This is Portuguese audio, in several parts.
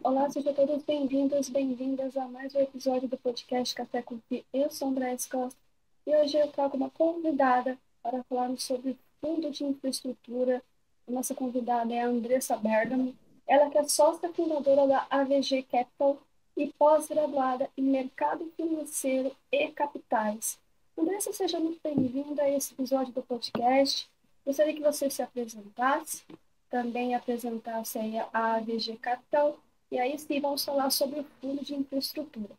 Olá, sejam todos bem-vindos, bem-vindas a mais um episódio do podcast Café com Fi. Eu sou Andréa Costa e hoje eu trago uma convidada para falarmos sobre fundo de infraestrutura. A nossa convidada é a Andressa Bergamo. Ela que é sócia fundadora da AVG Capital e pós-graduada em Mercado Financeiro e Capitais. Andressa, seja muito bem-vinda a esse episódio do podcast. Gostaria que você se apresentasse, também apresentasse aí a AVG Capital e aí sim vamos falar sobre o fundo de infraestrutura.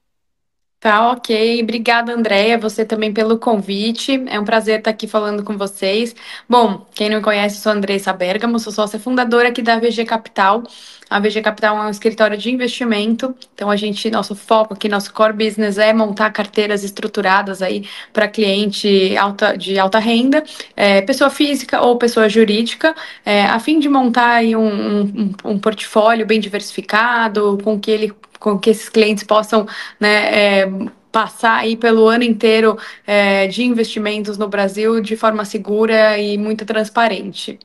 Tá, ok. Obrigada, Andréia, você também pelo convite. É um prazer estar aqui falando com vocês. Bom, quem não me conhece, sou Andressa Bergamo, sou sócia fundadora aqui da VG Capital. A VG Capital é um escritório de investimento, então nosso foco aqui, nosso core business é montar carteiras estruturadas aí para cliente de alta renda, pessoa física ou pessoa jurídica, a fim de montar aí um portfólio bem diversificado, com que esses clientes possam, né, passar aí pelo ano inteiro de investimentos no Brasil de forma segura e muito transparente.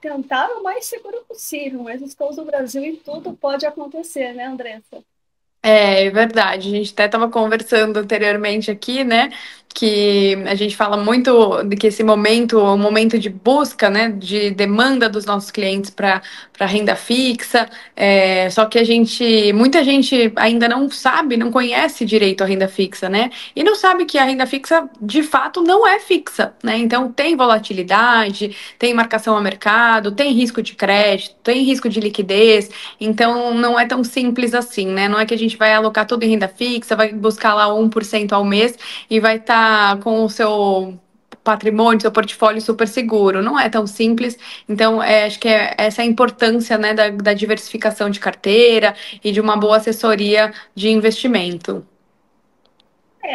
Tentar o mais seguro possível, mas estamos no Brasil e tudo pode acontecer, né, Andressa? É verdade, a gente até estava conversando anteriormente aqui, né? Que a gente fala muito de que esse momento, o momento de busca, né, de demanda dos nossos clientes para renda fixa, só que muita gente ainda não sabe, não conhece direito a renda fixa, né? E não sabe que a renda fixa de fato não é fixa, né? Então tem volatilidade, tem marcação a mercado, tem risco de crédito, tem risco de liquidez. Então, não é tão simples assim, né? Não é que a gente vai alocar tudo em renda fixa, vai buscar lá 1% ao mês e vai estar com o seu patrimônio, seu portfólio super seguro. Não é tão simples. Então, acho que essa é a importância, né, da diversificação de carteira e de uma boa assessoria de investimento.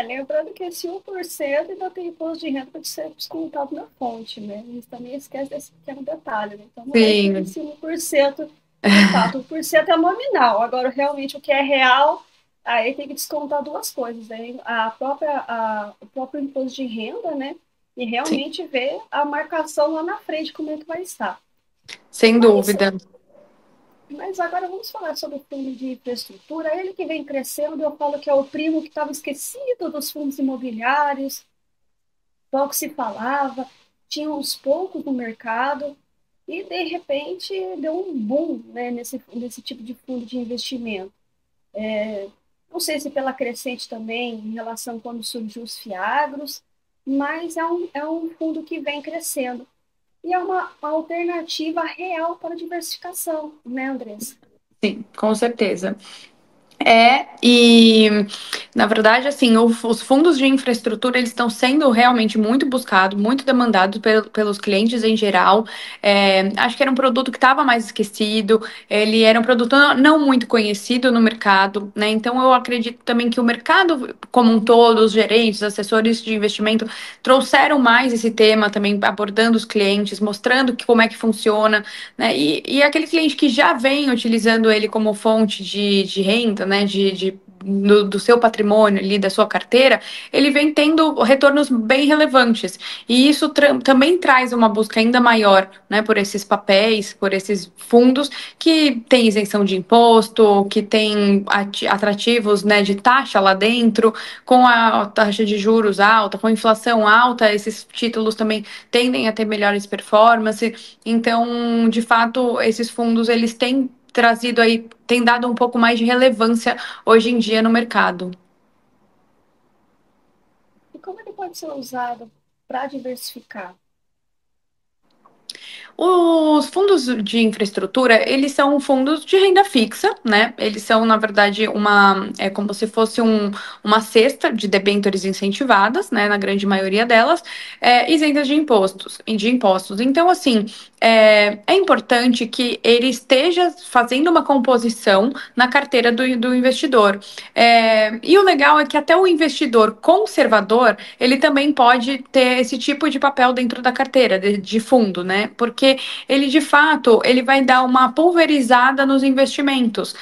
Lembrando que esse 1% ainda tem imposto de renda para ser descontado na fonte, né? Eles também esquecem desse pequeno detalhe, né? Então não é tudo Sim, esse 1% de fato. 1% é nominal, agora realmente o que é real, aí tem que descontar duas coisas, né? O próprio imposto de renda, né? E sim, realmente ver a marcação lá na frente, como é que vai estar. sem Mas dúvida. Mas agora vamos falar sobre o fundo de infraestrutura. Ele que vem crescendo, eu falo que é o primo que estava esquecido dos fundos imobiliários, pouco se falava, tinha uns poucos no mercado, e de repente deu um boom, né, nesse tipo de fundo de investimento. Não sei se pela crescente também, em relação a quando surgiu os FIAGROS, mas é um fundo que vem crescendo. E é uma alternativa real para a diversificação, né, Andressa? Sim, com certeza. E na verdade, assim, os fundos de infraestrutura eles estão sendo realmente muito buscados, muito demandados pelos clientes em geral. Acho que era um produto que estava mais esquecido, ele era um produto não muito conhecido no mercado, né? Então eu acredito também que o mercado como um todo, os gerentes, assessores de investimento trouxeram mais esse tema também, abordando os clientes, mostrando como é que funciona, né? E aquele cliente que já vem utilizando ele como fonte de renda, né? Do seu patrimônio ali, da sua carteira, ele vem tendo retornos bem relevantes. E isso também traz uma busca ainda maior, né, por esses papéis, por esses fundos que tem isenção de imposto, que tem atrativos, né, de taxa lá dentro, com a taxa de juros alta, com a inflação alta, esses títulos também tendem a ter melhores performances. Então, de fato, esses fundos eles têm trazido aí, têm dado um pouco mais de relevância hoje em dia no mercado. E como ele pode ser usado para diversificar? Os fundos de infraestrutura, eles são fundos de renda fixa, né? Eles são, na verdade, é como se fosse uma cesta de debêntures incentivadas, né? Na grande maioria delas, isentas de impostos. Então, assim, é importante que ele esteja fazendo uma composição na carteira do investidor. E o legal é que até o investidor conservador, ele também pode ter esse tipo de papel dentro da carteira de fundo, né? Porque porque ele de fato ele vai dar uma pulverizada nos investimentos,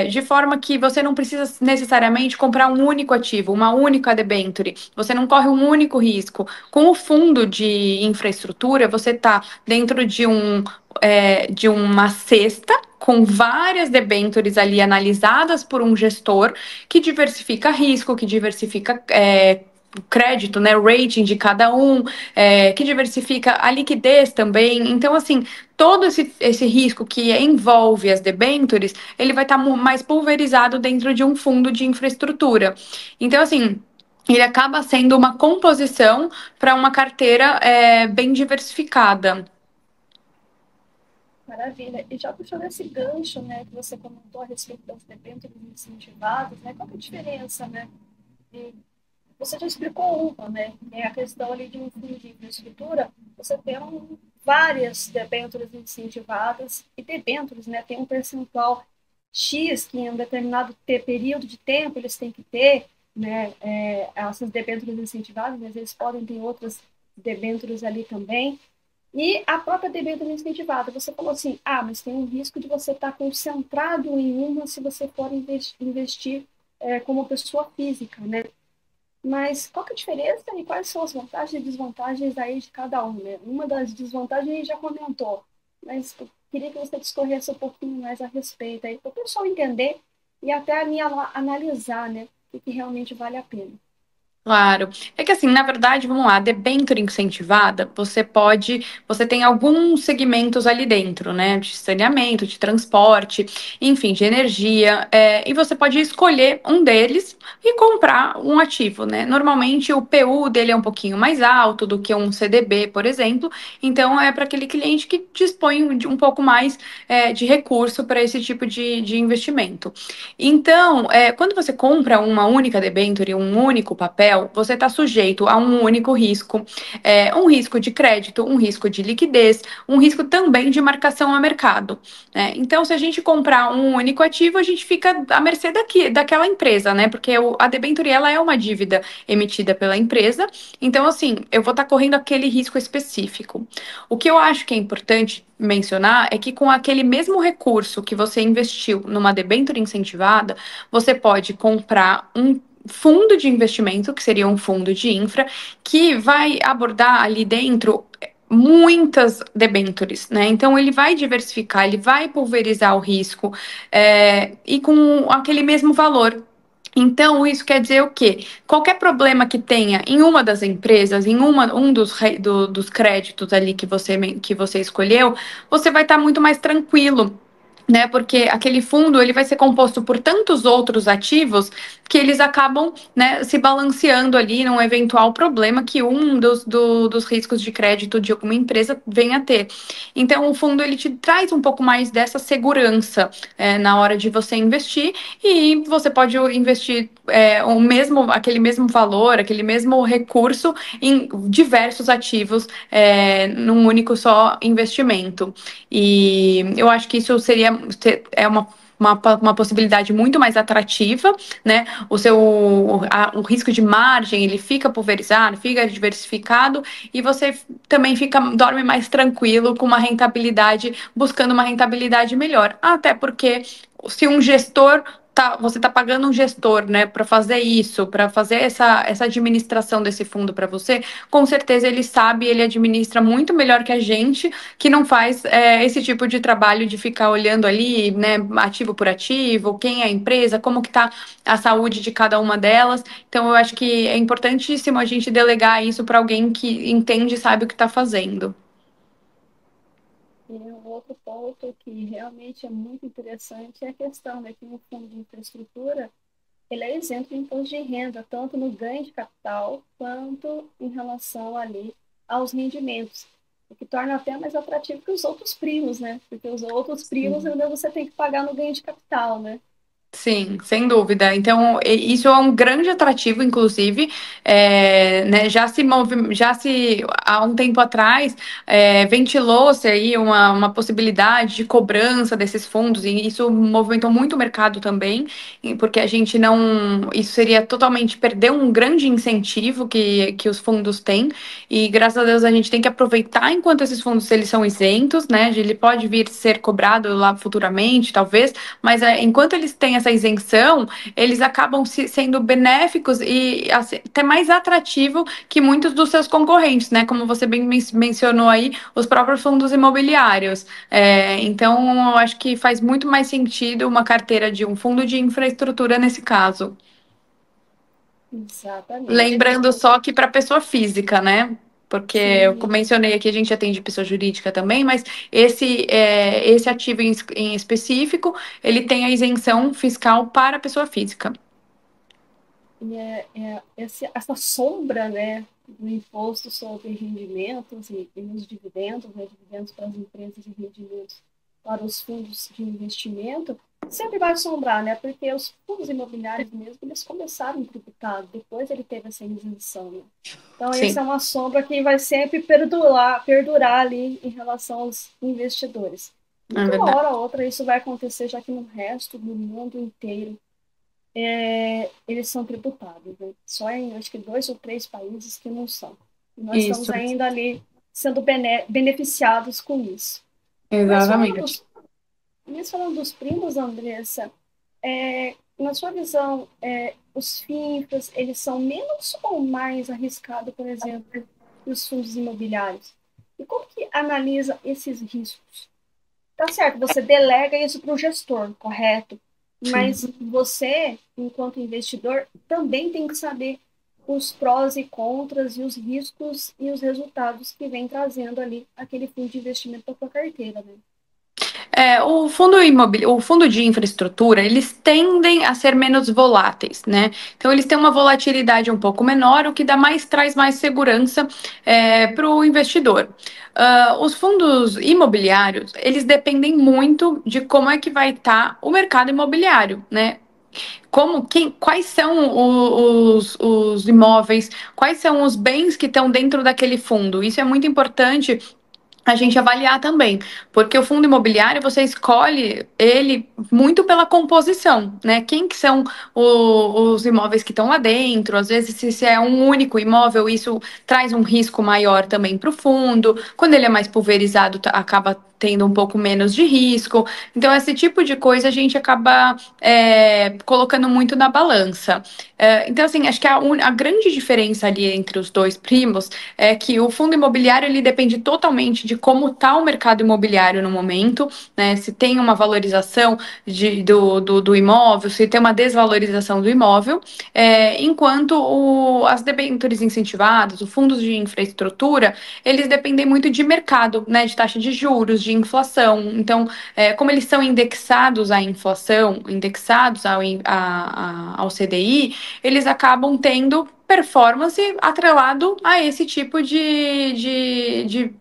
de forma que você não precisa necessariamente comprar um único ativo, uma única debenture, você não corre um único risco. Com o fundo de infraestrutura, você está dentro de uma cesta com várias debêntures ali analisadas por um gestor que diversifica risco, que diversifica crédito, né, rating de cada um, que diversifica a liquidez também. Então, assim, todo esse risco que envolve as debêntures, ele vai estar mais pulverizado dentro de um fundo de infraestrutura. Então, assim, ele acaba sendo uma composição para uma carteira bem diversificada. Maravilha. E já puxando esse gancho, né, que você comentou a respeito das debêntures incentivadas, né, qual que é a diferença, né? E você já explicou uma, né, que é a questão ali de um fundo de infraestrutura, você tem várias debêntures incentivadas e debêntures, né, tem um percentual X que em um determinado período de tempo eles têm que ter, né, essas debêntures incentivadas, mas eles podem ter outras debêntures ali também. E a própria debênture incentivada, você falou assim, mas tem um risco de você estar concentrado em uma se você for investir como pessoa física, né? Mas qual que é a diferença e quais são as vantagens e desvantagens aí de cada um, né? Uma das desvantagens a gente já comentou, mas eu queria que você discorresse um pouquinho mais a respeito aí, para o pessoal entender e até ali analisar, né, o que realmente vale a pena. Claro. É que assim, na verdade, vamos lá, debênture incentivada, você tem alguns segmentos ali dentro, né? De saneamento, de transporte, enfim, de energia, e você pode escolher um deles e comprar um ativo, né? Normalmente o PU dele é um pouquinho mais alto do que um CDB, por exemplo, então é para aquele cliente que dispõe de um pouco mais de recurso para esse tipo de investimento. Então, quando você compra uma única debênture, um único papel, você está sujeito a um único risco, um risco de crédito, um risco de liquidez, um risco também de marcação a mercado, né? Então, se a gente comprar um único ativo, a gente fica à mercê daquela empresa, né? Porque a debênture ela é uma dívida emitida pela empresa, então, assim, eu vou estar correndo aquele risco específico. O que eu acho que é importante mencionar é que com aquele mesmo recurso que você investiu numa debênture incentivada, você pode comprar um fundo de investimento, que seria um fundo de infra, que vai abordar ali dentro muitas debêntures, né? Então ele vai diversificar, ele vai pulverizar o risco e com aquele mesmo valor. Então, isso quer dizer o quê? Qualquer problema que tenha em uma das empresas, em um dos créditos ali que você escolheu, você vai estar muito mais tranquilo, né? Porque aquele fundo ele vai ser composto por tantos outros ativos que eles acabam, né, se balanceando ali num eventual problema que dos riscos de crédito de alguma empresa venha a ter. Então, o fundo ele te traz um pouco mais dessa segurança na hora de você investir e você pode investir aquele mesmo valor, aquele mesmo recurso em diversos ativos num único só investimento. E eu acho que isso é uma possibilidade muito mais atrativa, né? O risco de margem ele fica pulverizado, fica diversificado e você também dorme mais tranquilo com uma rentabilidade, buscando uma rentabilidade melhor. Até porque se um gestor você está pagando um gestor, né, para fazer isso, para fazer essa administração desse fundo para você, com certeza ele sabe, ele administra muito melhor que a gente, que não faz esse tipo de trabalho de ficar olhando ali, né, ativo por ativo, quem é a empresa, como que está a saúde de cada uma delas. Então, eu acho que é importantíssimo a gente delegar isso para alguém que entende e sabe o que está fazendo. E um outro ponto que realmente é muito interessante é a questão, né, que no fundo de infraestrutura ele é isento de imposto de renda, tanto no ganho de capital quanto em relação ali aos rendimentos, o que torna até mais atrativo que os outros primos, né? Porque os outros primos ainda você tem que pagar no ganho de capital, né? Sim, sem dúvida. Então, isso é um grande atrativo, inclusive, né, há um tempo atrás, ventilou-se aí uma possibilidade de cobrança desses fundos, e isso movimentou muito o mercado também, porque a gente não, isso seria totalmente perder um grande incentivo que os fundos têm, e graças a Deus a gente tem que aproveitar enquanto esses fundos eles são isentos, né, ele pode vir ser cobrado lá futuramente, talvez, mas enquanto eles têm essa isenção, eles acabam sendo benéficos e assim, até mais atrativo que muitos dos seus concorrentes, né? Como você bem mencionou aí, os próprios fundos imobiliários. Então, eu acho que faz muito mais sentido uma carteira de um fundo de infraestrutura nesse caso. Exatamente. Lembrando só que para pessoa física, né? Porque eu Sim, mencionei aqui, a gente atende pessoa jurídica também, mas esse ativo em específico, ele tem a isenção fiscal para a pessoa física. e essa sombra, né, do imposto sobre rendimentos e os dividendos, né, dividendos para as empresas e rendimentos para os fundos de investimento, sempre vai assombrar, né, porque os fundos imobiliários mesmo, eles começaram tributados, depois ele teve essa isenção, né. Então, essa é Sim, uma sombra que vai sempre perdurar ali em relação aos investidores. E é que uma verdade. hora ou outra isso vai acontecer, já que no resto do mundo inteiro eles são tributados, né? Só em acho que 2 ou 3 países que não são. E nós estamos Isso, ainda ali sendo beneficiados com isso. Mas falando exatamente. dos, mas falando dos primos, Andressa, na sua visão, os FINFAs, eles são menos ou mais arriscados, por exemplo, que os fundos imobiliários? E como que analisa esses riscos? Tá certo, você delega isso para o gestor, correto? Sim. Mas você, enquanto investidor, também tem que saber os prós e contras e os riscos e os resultados que vem trazendo ali aquele fundo de investimento para sua carteira, né? O fundo de infraestrutura, eles tendem a ser menos voláteis, né? Então, eles têm uma volatilidade um pouco menor, o que traz mais segurança para o investidor. Os fundos imobiliários, eles dependem muito de como é que vai estar o mercado imobiliário, né? Quais são os imóveis, quais são os bens que estão dentro daquele fundo. Isso é muito importante a gente avaliar também, porque o fundo imobiliário você escolhe ele muito pela composição, né? Quem que são os imóveis que estão lá dentro? Às vezes, se é um único imóvel, isso traz um risco maior também para o fundo. Quando ele é mais pulverizado, acaba tendo um pouco menos de risco. Então, esse tipo de coisa a gente acaba colocando muito na balança. Então, assim, acho que a grande diferença ali entre os dois primos é que o fundo imobiliário ele depende totalmente de como está o mercado imobiliário no momento, né? Se tem uma valorização do imóvel, se tem uma desvalorização do imóvel, enquanto as debêntures incentivadas, os fundos de infraestrutura, eles dependem muito de mercado, né? De taxa de juros, de inflação. Então, como eles são indexados à inflação, indexados ao CDI, eles acabam tendo performance atrelado a esse tipo de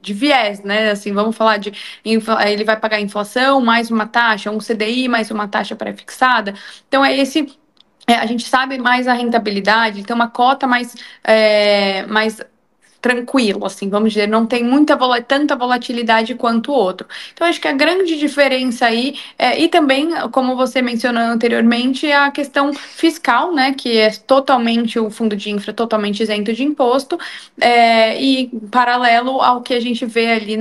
viés, né? Assim, vamos falar ele vai pagar inflação mais uma taxa, um CDI mais uma taxa pré-fixada. Então, a gente sabe mais a rentabilidade, tem uma cota mais tranquilo, assim, vamos dizer, não tem tanta volatilidade quanto o outro. Então, acho que a grande diferença aí, e também, como você mencionou anteriormente, é a questão fiscal, né, que é totalmente o fundo de infra, totalmente isento de imposto, e paralelo ao que a gente vê ali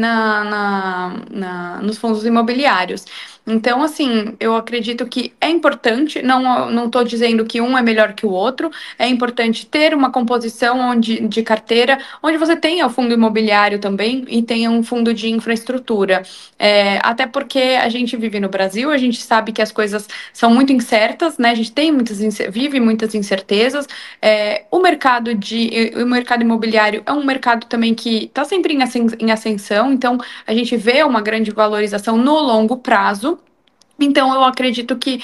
nos fundos imobiliários. Então, assim, eu acredito que é importante, não estou dizendo que um é melhor que o outro, é importante ter uma composição de carteira onde você tenha o fundo imobiliário também e tenha um fundo de infraestrutura. Até porque a gente vive no Brasil, a gente sabe que as coisas são muito incertas, né? A gente vive muitas incertezas. O mercado imobiliário é um mercado também que está sempre em ascensão, então a gente vê uma grande valorização no longo prazo. Então, eu acredito que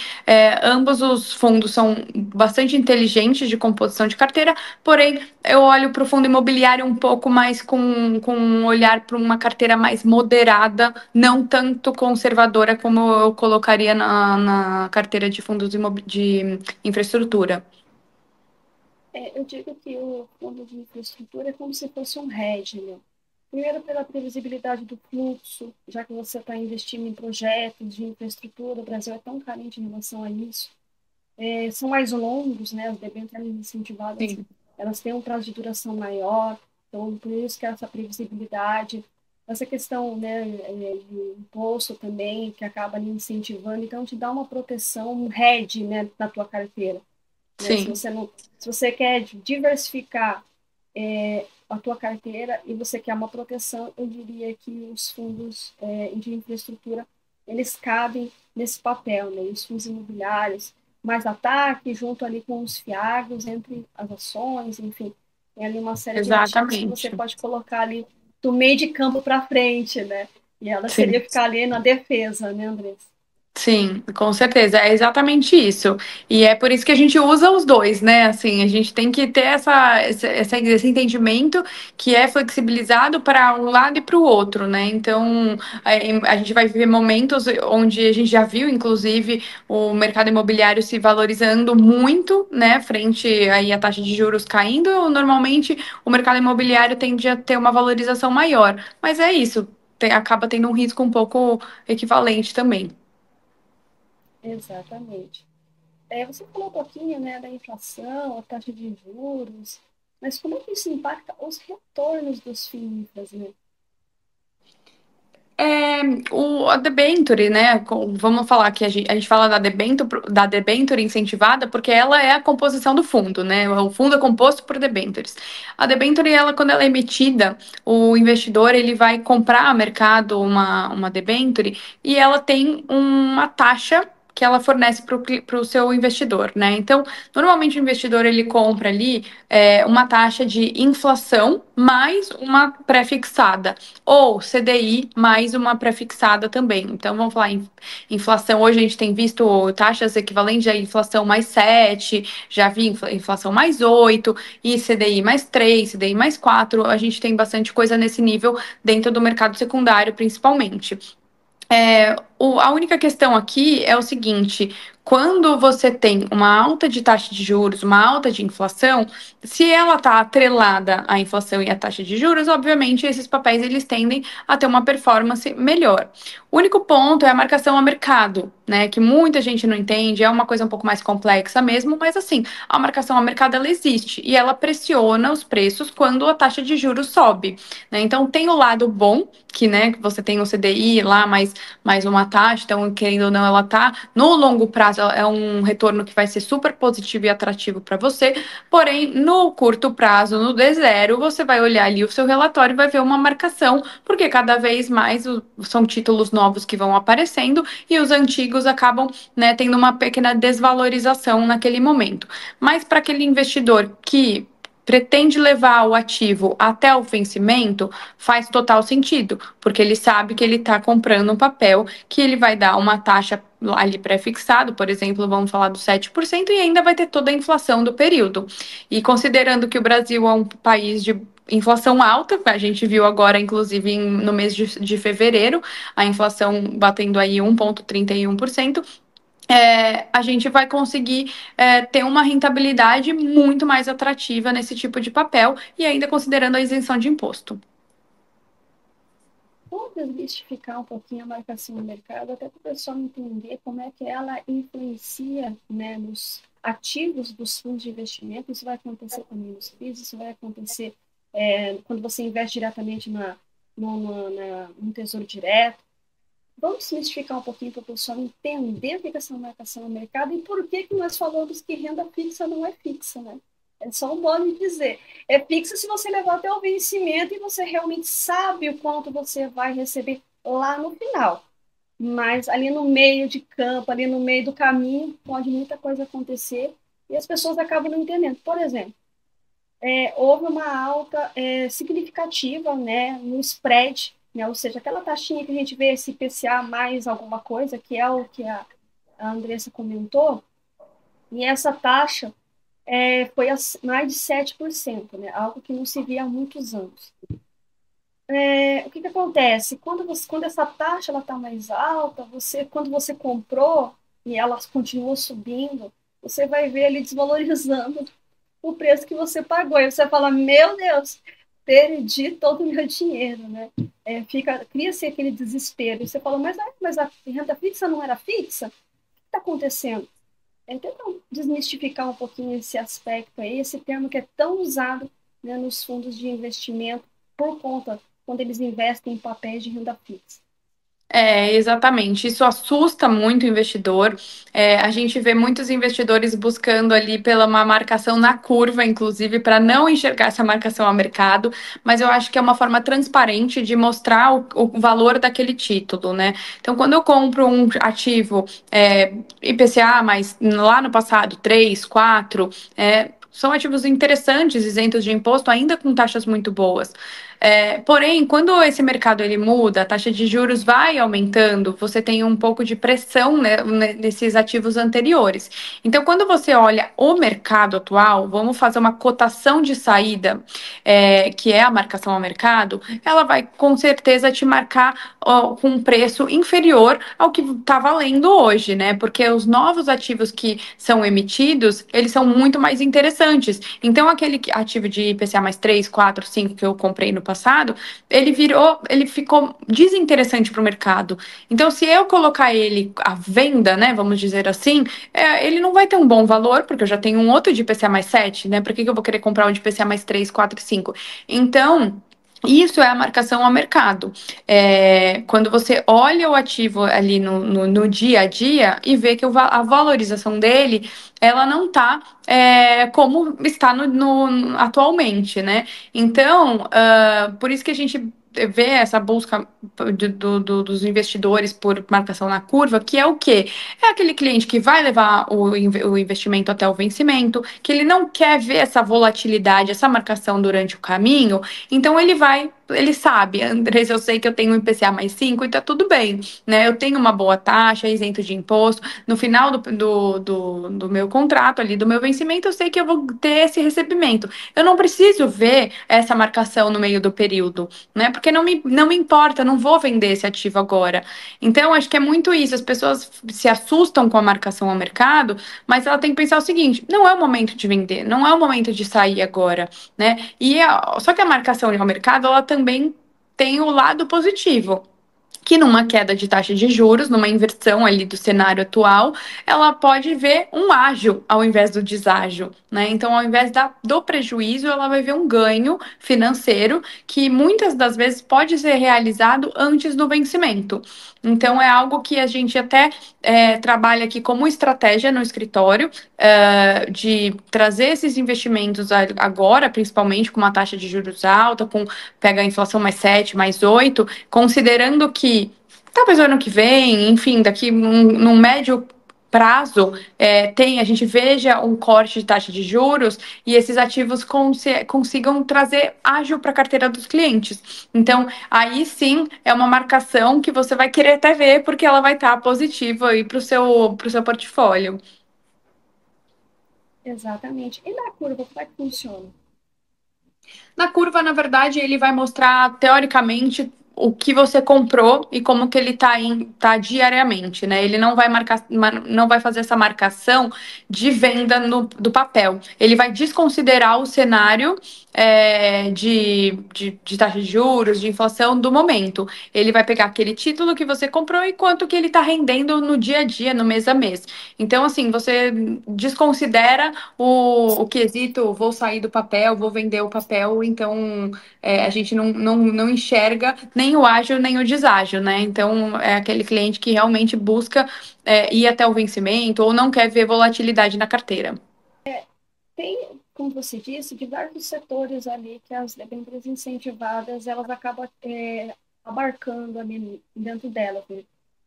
ambos os fundos são bastante inteligentes de composição de carteira, porém, eu olho para o fundo imobiliário um pouco mais com um olhar para uma carteira mais moderada, não tanto conservadora como eu colocaria na carteira de fundos de infraestrutura. Eu digo que o fundo de infraestrutura é como se fosse um hedge, né? Primeiro, pela previsibilidade do fluxo, já que você está investindo em projetos de infraestrutura, o Brasil é tão carente em relação a isso. São mais longos, né? As debêntures incentivadas, Sim, elas têm um prazo de duração maior, então por isso que essa previsibilidade, essa questão, né, de imposto também, que acaba ali incentivando, então te dá uma proteção, um hedge, né, na tua carteira, né? Se sim, você não, se você quer diversificar a tua carteira e você quer uma proteção, eu diria que os fundos de infraestrutura, eles cabem nesse papel, né? Os fundos imobiliários, mais ataque, junto ali com os fiagos, entre as ações, enfim, tem ali uma série de ativos que você exatamente. pode colocar ali do meio de campo para frente, né? E ela Sim. seria ficar ali na defesa, né, Andressa? Sim, com certeza, é exatamente isso. E é por isso que a gente usa os dois, né? Assim, a gente tem que ter esse entendimento que é flexibilizado para um lado e para o outro, né? Então, a gente vai viver momentos onde a gente já viu, inclusive, o mercado imobiliário se valorizando muito, né? Frente aí à taxa de juros caindo. Normalmente, o mercado imobiliário tende a ter uma valorização maior. Mas é isso, acaba tendo um risco um pouco equivalente também. Exatamente. Você falou um pouquinho, né, da inflação, a taxa de juros, mas como é que isso impacta os retornos dos FIIs, né? É, a debenture, né? Vamos falar que a gente fala da debenture incentivada porque ela é a composição do fundo, né? O fundo é composto por debentures. A debenture, ela, quando ela é emitida, o investidor ele vai comprar a mercado uma debenture e ela tem uma taxa que ela fornece para o seu investidor, né? Então, normalmente o investidor ele compra ali uma taxa de inflação mais uma pré-fixada ou CDI mais uma prefixada também. Então, vamos falar em inflação. Hoje a gente tem visto taxas equivalentes à inflação mais 7, já vi inflação mais 8, e CDI mais 3, CDI mais 4. A gente tem bastante coisa nesse nível dentro do mercado secundário, principalmente. A única questão aqui é o seguinte: quando você tem uma alta de taxa de juros, uma alta de inflação, se ela está atrelada à inflação e à taxa de juros, obviamente esses papéis eles tendem a ter uma performance melhor. O único ponto é a marcação a mercado, né? Que muita gente não entende, é uma coisa um pouco mais complexa mesmo, mas assim, a marcação a mercado ela existe e ela pressiona os preços quando a taxa de juros sobe, né? Então tem o lado bom, que né, que você tem o CDI lá, mais uma taxa, então, querendo ou não, ela tá no longo prazo, é um retorno que vai ser super positivo e atrativo para você, porém, no curto prazo, no D0, você vai olhar ali o seu relatório e vai ver uma marcação, porque cada vez mais são títulos novos que vão aparecendo e os antigos acabam, né, tendo uma pequena desvalorização naquele momento. Mas para aquele investidor que pretende levar o ativo até o vencimento, faz total sentido, porque ele sabe que ele está comprando um papel que ele vai dar uma taxa ali pré-fixado, por exemplo, vamos falar do 7%, e ainda vai ter toda a inflação do período. E considerando que o Brasil é um país de inflação alta, a gente viu agora, inclusive, no mês de fevereiro, a inflação batendo aí 1,31%, a gente vai conseguir ter uma rentabilidade muito mais atrativa nesse tipo de papel e ainda considerando a isenção de imposto. Vamos desmistificar um pouquinho a marcação no mercado, até para o pessoal entender como é que ela influencia, né, nos ativos dos fundos de investimento. Isso vai acontecer também nos FIIs, isso vai acontecer quando você investe diretamente no Tesouro Direto. Vamos desmistificar um pouquinho para o pessoal entender o que é essa marcação no mercado e por que nós falamos que renda fixa não é fixa, né? É só um modo de dizer. É fixa se você levar até o vencimento e você realmente sabe o quanto você vai receber lá no final. Mas ali no meio de campo, ali no meio do caminho, pode muita coisa acontecer e as pessoas acabam não entendendo. Por exemplo, houve uma alta significativa, né, no spread né? Ou seja, aquela taxinha que a gente vê esse IPCA mais alguma coisa, que é o que a Andressa comentou, e essa taxa foi mais de 7%, né? Algo que não se via há muitos anos. O que que acontece? Quando essa taxa está mais alta, quando você comprou e ela continua subindo, você vai ver ele desvalorizando o preço que você pagou. E você fala, meu Deus, perdi todo o meu dinheiro, né? Cria-se aquele desespero. E você fala, mas a renda fixa não era fixa? O que está acontecendo? Tentar desmistificar um pouquinho esse aspecto aí, esse termo que é tão usado, né, nos fundos de investimento por conta quando eles investem em papéis de renda fixa. Exatamente. Isso assusta muito o investidor. A gente vê muitos investidores buscando ali pela uma marcação na curva, inclusive, para não enxergar essa marcação ao mercado, mas eu acho que é uma forma transparente de mostrar o valor daquele título, né? Então, quando eu compro um ativo IPCA, mas lá no passado, 3, 4, são ativos interessantes, isentos de imposto, ainda com taxas muito boas. Porém, quando esse mercado ele muda, a taxa de juros vai aumentando, você tem um pouco de pressão, né, nesses ativos anteriores. Então, quando você olha o mercado atual, vamos fazer uma cotação de saída, que é a marcação ao mercado, ela vai com certeza te marcar com um preço inferior ao que está valendo hoje, né? Porque os novos ativos que são emitidos, eles são muito mais interessantes. Então, aquele ativo de IPCA mais 3, 4, 5 que eu comprei no passado, ele ficou desinteressante para o mercado. Então, se eu colocar ele à venda, né, vamos dizer assim, ele não vai ter um bom valor, porque eu já tenho um outro de IPCA mais 7, né? Por que eu vou querer comprar um de IPCA mais 3, 4 e 5? Então, isso é a marcação ao mercado. Quando você olha o ativo ali no dia a dia e vê que a valorização dele ela não está como está atualmente, né? Então, por isso que a gente vê essa busca dos investidores por marcação na curva, que é o quê? É aquele cliente que vai levar o investimento até o vencimento, que ele não quer ver essa volatilidade, essa marcação durante o caminho, então ele sabe, Andrés, eu sei que eu tenho um IPCA mais 5 e tá tudo bem, né? Eu tenho uma boa taxa, isento de imposto. No final do meu contrato ali, do meu vencimento, eu sei que eu vou ter esse recebimento. Eu não preciso ver essa marcação no meio do período, né? Porque não me importa, não vou vender esse ativo agora. Então, acho que é muito isso. As pessoas se assustam com a marcação ao mercado, mas ela tem que pensar o seguinte: não é o momento de vender, não é o momento de sair agora, né? Só que a marcação ao mercado, ela também tem o lado positivo, que numa queda de taxa de juros, numa inversão ali do cenário atual, ela pode ver um ágio ao invés do deságio, né? Então, ao invés do prejuízo, ela vai ver um ganho financeiro que muitas das vezes pode ser realizado antes do vencimento. Então, é algo que a gente até trabalha aqui como estratégia no escritório, de trazer esses investimentos agora, principalmente com uma taxa de juros alta, pega a inflação mais 7, mais 8, considerando que talvez o ano que vem, enfim, daqui num médio prazo, a gente veja um corte de taxa de juros e esses ativos consigam trazer ágio para a carteira dos clientes. Então, aí sim é uma marcação que você vai querer até ver, porque ela vai estar positiva aí para o seu portfólio. Exatamente. E na curva, como é que funciona? Na curva, na verdade, ele vai mostrar, teoricamente, o que você comprou e como que ele tá diariamente, né? Ele não vai fazer essa marcação de venda do papel. Ele vai desconsiderar o cenário de taxa de juros, de inflação do momento. Ele vai pegar aquele título que você comprou e quanto que ele está rendendo no dia a dia, no mês a mês. Então, assim, você desconsidera o quesito, vou sair do papel, vou vender o papel, então a gente não enxerga nem o ágil nem o deságil, né? Então é aquele cliente que realmente busca ir até o vencimento ou não quer ver volatilidade na carteira. Tem, como você disse, diversos setores ali que as debêntures incentivadas, elas acabam abarcando ali dentro delas, né?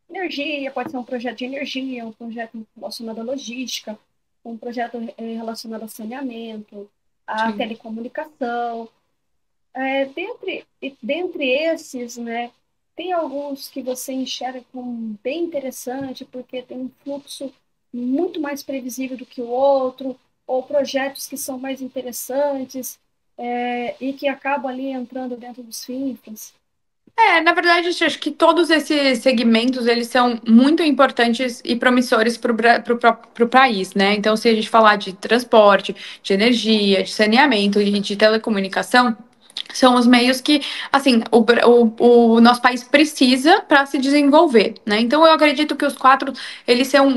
Energia, pode ser um projeto de energia, um projeto relacionado à logística, um projeto relacionado a saneamento, a Sim. telecomunicação. Dentre esses, né, tem alguns que você enxerga como bem interessante, porque tem um fluxo muito mais previsível do que o outro, ou projetos que são mais interessantes, e que acabam ali entrando dentro dos FINFRAs. Na verdade, eu acho que todos esses segmentos, eles são muito importantes e promissores para o país, né? Então, se a gente falar de transporte, de energia, de saneamento e de telecomunicação, são os meios que, assim, o nosso país precisa para se desenvolver, né? Então, eu acredito que os quatro, eles são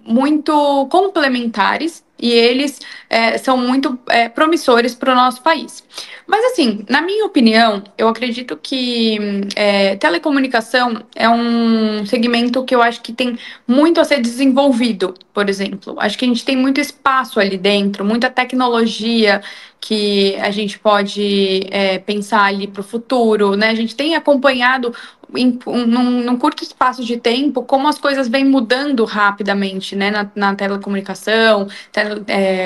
muito complementares e eles são muito promissores para o nosso país. Mas, assim, na minha opinião, eu acredito que telecomunicação é um segmento que eu acho que tem muito a ser desenvolvido, por exemplo. Acho que a gente tem muito espaço ali dentro, muita tecnologia que a gente pode pensar ali para o futuro, né? A gente tem acompanhado num curto espaço de tempo como as coisas vêm mudando rapidamente, né? Na telecomunicação,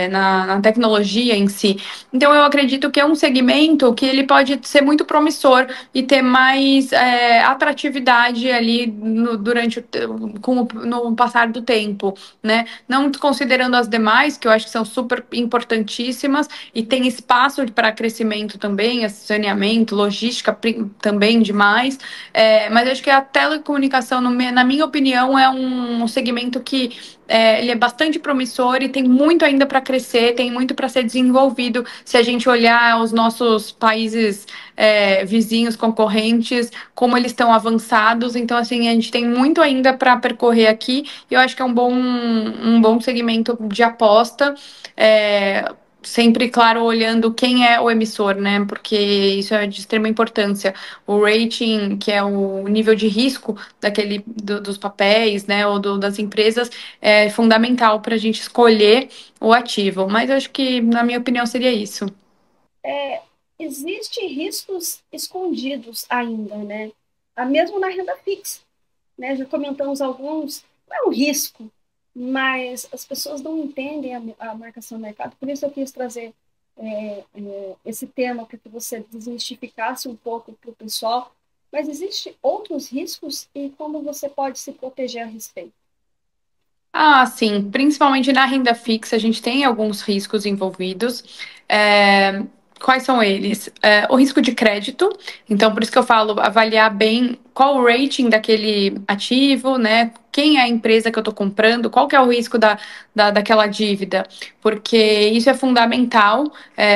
na tecnologia em si. Então, eu acredito que é um segmento que ele pode ser muito promissor e ter mais atratividade ali no passar do tempo, né? Não desconsiderando as demais, que eu acho que são super importantíssimas e tem espaço para crescimento também, saneamento, logística também demais. Mas acho que a telecomunicação, na minha opinião, é um segmento que ele é bastante promissor e tem muito ainda para crescer, tem muito para ser desenvolvido. Se a gente olhar os nossos países vizinhos, concorrentes, como eles estão avançados, então assim a gente tem muito ainda para percorrer aqui. E eu acho que é um bom segmento de aposta. Sempre, claro, olhando quem é o emissor, né? Porque isso é de extrema importância. O rating, que é o nível de risco dos papéis, né, ou das empresas, é fundamental para a gente escolher o ativo. Mas eu acho que, na minha opinião, seria isso. É, Existem riscos escondidos ainda, né? Mesmo na renda fixa, né? Já comentamos alguns, não é um risco, mas as pessoas não entendem a marcação do mercado, por isso eu quis trazer esse tema para que você desmistificasse um pouco para o pessoal. Mas existem outros riscos e como você pode se proteger a respeito? Ah, sim, principalmente na renda fixa, a gente tem alguns riscos envolvidos. É, Quais são eles? O risco de crédito, então por isso que eu falo, avaliar bem qual o rating daquele ativo, né? Quem é a empresa que eu estou comprando, qual que é o risco daquela dívida, porque isso é fundamental,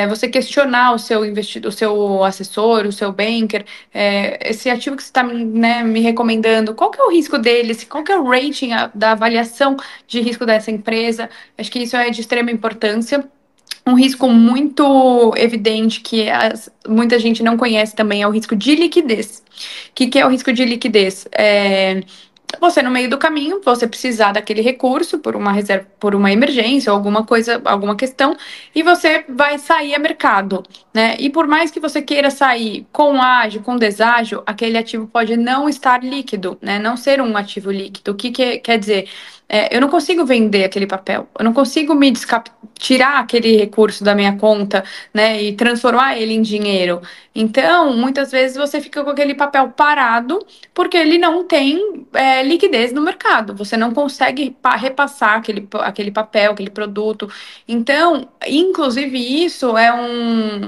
você questionar o seu investidor, o seu assessor, o seu banker, esse ativo que você está, né, me recomendando, qual que é o risco deles, qual que é o rating da avaliação de risco dessa empresa. Acho que isso é de extrema importância. Um risco muito evidente que muita gente não conhece também é o risco de liquidez. Que é o risco de liquidez? Você no meio do caminho, você precisar daquele recurso por uma reserva, por uma emergência ou alguma coisa, alguma questão, e você vai sair a mercado, né? E por mais que você queira sair com ágio, com deságio, aquele ativo pode não estar líquido, né? Não ser um ativo líquido. O que quer dizer? Eu não consigo vender aquele papel, eu não consigo tirar aquele recurso da minha conta, né, e transformar ele em dinheiro. Então, muitas vezes você fica com aquele papel parado porque ele não tem liquidez no mercado. Você não consegue repassar aquele papel, aquele produto. Então, inclusive, isso é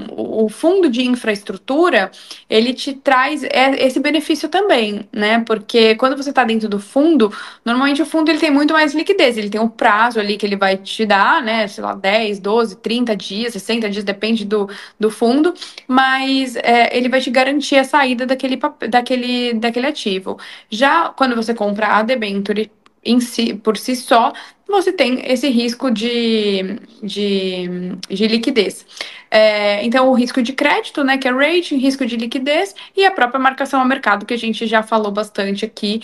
o fundo de infraestrutura, ele te traz esse benefício também, né? Porque quando você está dentro do fundo, normalmente o fundo ele tem muito mais liquidez, ele tem um prazo ali que ele vai te dar, né? Sei lá, 10, 12, 30 dias, 60 dias, depende do fundo, mas ele vai te garantir a saída daquele ativo. Já quando você compra a debenture em si, por si só, você tem esse risco de liquidez. Então, o risco de crédito, né, que é rating, risco de liquidez e a própria marcação ao mercado, que a gente já falou bastante aqui,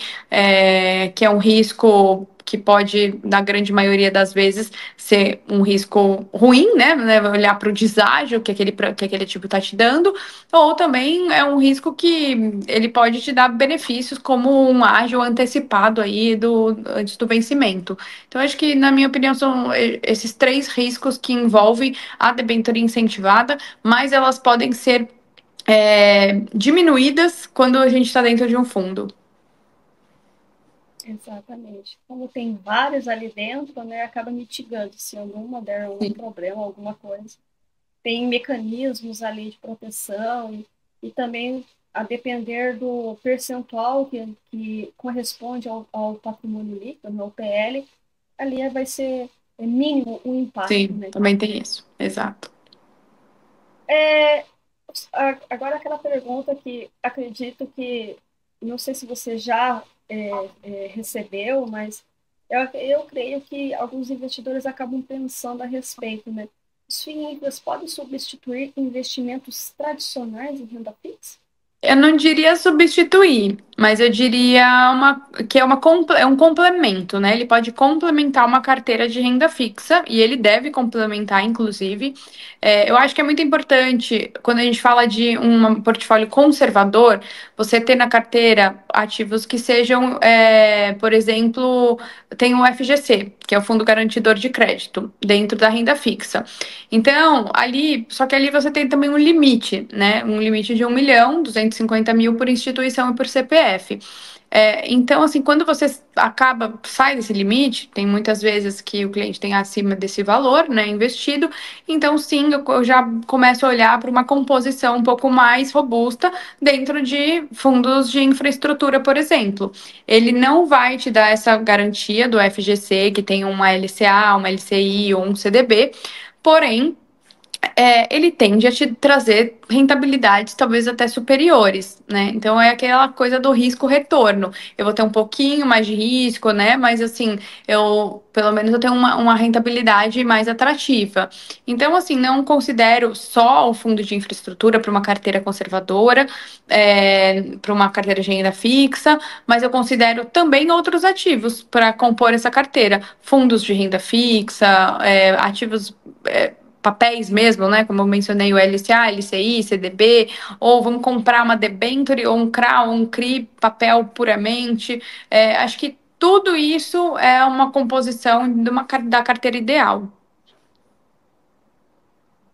que é um risco que pode, na grande maioria das vezes, ser um risco ruim, né? Olhar para o deságio que aquele tipo está te dando, ou também é um risco que ele pode te dar benefícios como um ágio antecipado aí antes do vencimento. Então, acho que, na minha opinião, são esses três riscos que envolvem a debênture incentivada, mas elas podem ser diminuídas quando a gente está dentro de um fundo. Exatamente. Como tem vários ali dentro, né, acaba mitigando se alguma der algum Sim. problema, alguma coisa. Tem mecanismos ali de proteção e também a depender do percentual que corresponde ao patrimônio líquido, no PL, ali vai ser mínimo o impacto, Sim, né? também tem isso, exato. É, agora aquela pergunta que acredito que, não sei se você já recebeu, mas eu creio que alguns investidores acabam pensando a respeito, né? Os FIIs podem substituir investimentos tradicionais em renda fixa? Eu não diria substituir, mas eu diria que é um complemento, né? Ele pode complementar uma carteira de renda fixa e ele deve complementar, inclusive. Eu acho que é muito importante, quando a gente fala de um portfólio conservador, você ter na carteira ativos que sejam, por exemplo, tem o FGC, que é o Fundo Garantidor de Crédito, dentro da renda fixa. Então, só que ali você tem também um limite, né? Um limite de 1.250.000 mil por instituição e por CPF. Então, assim, quando você sai desse limite, tem muitas vezes que o cliente tem acima desse valor, né, investido. Então, sim, eu já começo a olhar para uma composição um pouco mais robusta dentro de fundos de infraestrutura, por exemplo. Ele não vai te dar essa garantia do FGC, que tem uma LCA, uma LCI ou um CDB. Porém, ele tende a te trazer rentabilidades talvez até superiores, né? Então é aquela coisa do risco-retorno. Eu vou ter um pouquinho mais de risco, né? Mas assim, pelo menos eu tenho uma rentabilidade mais atrativa. Então, assim, não considero só o fundo de infraestrutura para uma carteira conservadora, para uma carteira de renda fixa, mas eu considero também outros ativos para compor essa carteira. Fundos de renda fixa, ativos. Papéis mesmo, né? Como eu mencionei, o LCA, LCI, CDB, ou vamos comprar uma debenture, ou um CRA, ou um CRI, papel puramente. Acho que tudo isso é uma composição da carteira ideal.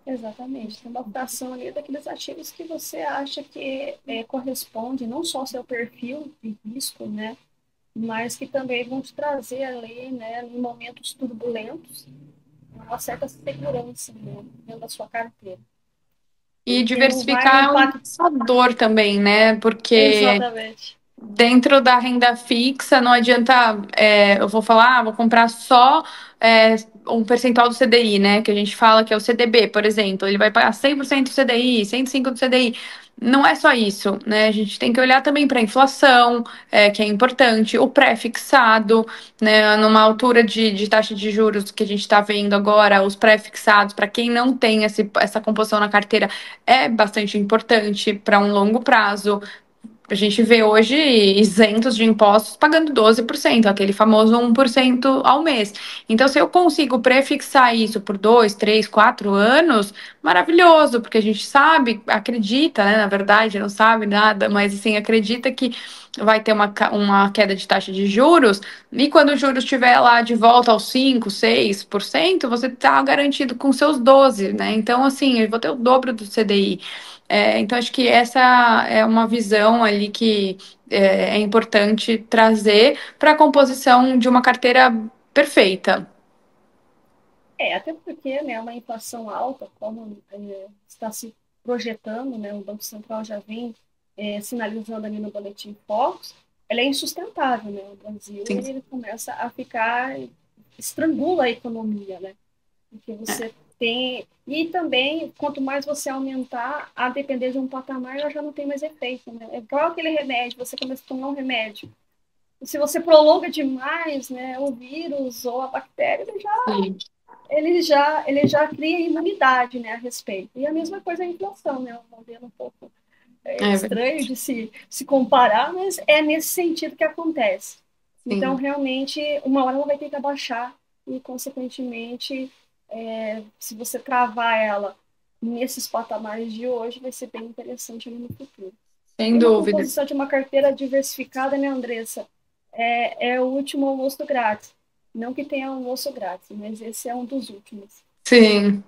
Exatamente. Tem uma fração ali daqueles ativos que você acha que corresponde não só ao seu perfil de risco, né? Mas que também vão te trazer ali, né, em momentos turbulentos, uma certa segurança, né, dentro da sua carteira. E Que não vai diversificar é um impactar. pensador também, né? Porque Exatamente. dentro da renda fixa, não adianta, eu vou falar, vou comprar só um percentual do CDI, né? Que a gente fala que é o CDB, por exemplo, ele vai pagar 100% do CDI, 105% do CDI. Não é só isso, né? A gente tem que olhar também para a inflação, que é importante, o pré-fixado, né? Numa altura de taxa de juros que a gente está vendo agora, os pré-fixados, para quem não tem essa composição na carteira, é bastante importante para um longo prazo. A gente vê hoje isentos de impostos pagando 12%, aquele famoso 1% ao mês. Então, se eu consigo prefixar isso por 2, 3, 4 anos, maravilhoso, porque a gente sabe, acredita, né? Na verdade, não sabe nada, mas assim, acredita que vai ter uma queda de taxa de juros, e quando o juros estiver lá de volta aos 5, 6%, você está garantido com seus 12, né? Então, assim, eu vou ter o dobro do CDI. Então, acho que essa é uma visão ali que é importante trazer para a composição de uma carteira perfeita. Até porque, né, uma inflação alta, como está se projetando, né, o Banco Central já vem sinalizando ali no Boletim Focus, ela é insustentável, né? O Brasil Sim, ele começa a ficar, estrangula a economia, né? Porque é, você tem. E também, quanto mais você aumentar, a depender de um patamar, ela já não tem mais efeito, né? É igual aquele remédio, você começa a tomar um remédio. E se você prolonga demais, né, o vírus ou a bactéria, sim, ele já cria imunidade, né, a respeito. E a mesma coisa a inflação, né? Um modelo um pouco estranho verdade. de se comparar, mas é nesse sentido que acontece. Então, Sim. realmente, uma hora ela vai ter que abaixar e, consequentemente, se você travar ela nesses patamares de hoje, vai ser bem interessante ali no futuro. Sem E uma dúvida. composição de uma carteira diversificada, né, Andressa? É o último almoço grátis. Não que tenha almoço grátis, mas esse é um dos últimos. Sim.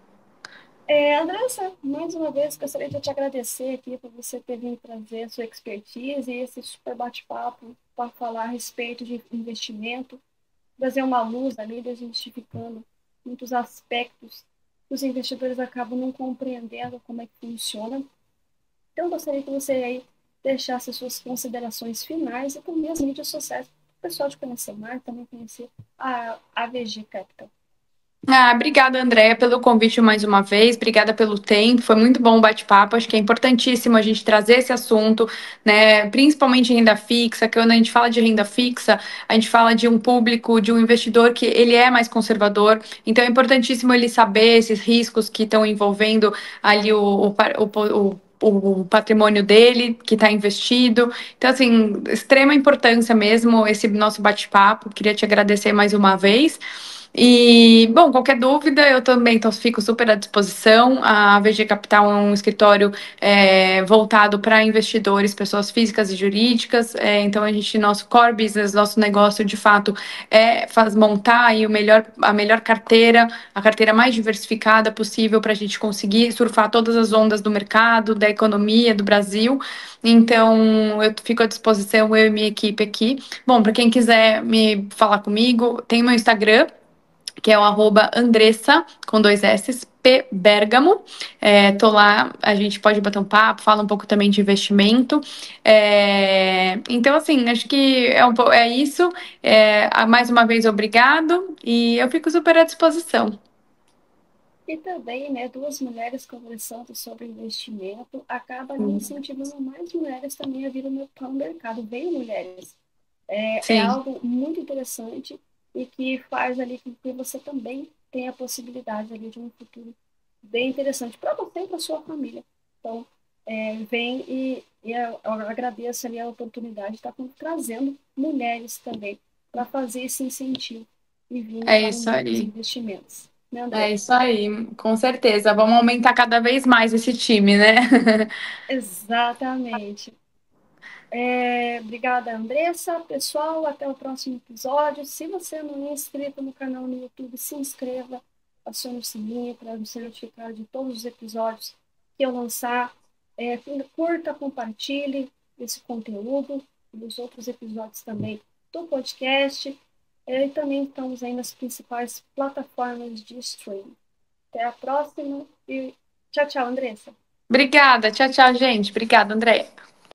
Andressa, mais uma vez gostaria de te agradecer aqui por você ter vindo trazer a sua expertise e esse super bate-papo para falar a respeito de investimento, trazer uma luz ali, desmistificando muitos aspectos que os investidores acabam não compreendendo como é que funciona. Então, eu gostaria que você aí deixasse suas considerações finais e também as mídias sociais, para o pessoal te conhecer mais, também conhecer a AVG Capital. Ah, obrigada, Andréia, pelo convite mais uma vez. Obrigada pelo tempo. Foi muito bom o bate-papo. Acho que é importantíssimo a gente trazer esse assunto, né? Principalmente renda fixa, que quando a gente fala de renda fixa, a gente fala de um público, de um investidor que ele é mais conservador. Então é importantíssimo ele saber esses riscos que estão envolvendo ali o patrimônio dele que está investido. Então, assim, extrema importância mesmo esse nosso bate-papo. Queria te agradecer mais uma vez. E, bom, qualquer dúvida, eu também fico super à disposição. A VG Capital é um escritório voltado para investidores, pessoas físicas e jurídicas. Então, nosso core business, nosso negócio, de fato, montar aí a melhor carteira, a carteira mais diversificada possível para a gente conseguir surfar todas as ondas do mercado, da economia, do Brasil. Então, eu fico à disposição, eu e minha equipe aqui. Bom, para quem quiser me falar comigo, tem meu Instagram, que é o @Andressa, com dois S, P Bergamo. Tô lá, a gente pode bater um papo, fala um pouco também de investimento. Então, assim, acho que é isso. Mais uma vez, obrigado, e eu fico super à disposição. E também, né, duas mulheres conversando sobre investimento acaba ali incentivando mais mulheres também a vir para o mercado. Veio mulheres. É Sim, algo muito interessante e que faz ali com que você também tenha a possibilidade ali de um futuro bem interessante para você e para sua família. Então, vem eu agradeço ali a oportunidade de estar trazendo mulheres também para fazer esse incentivo e virem é para o isso mundo dos aí. investimentos. Né, É André? isso aí, com certeza. Vamos aumentar cada vez mais esse time, né? Exatamente. Obrigada, Andressa. Pessoal, até o próximo episódio. Se você não é inscrito no canal no YouTube, se inscreva, acione o sininho para ser notificado de todos os episódios que eu lançar. Curta, compartilhe esse conteúdo e os outros episódios também do podcast. E também estamos aí nas principais plataformas de streaming. Até a próxima e tchau, tchau, Andressa. Obrigada, tchau, tchau, gente. Obrigada, André.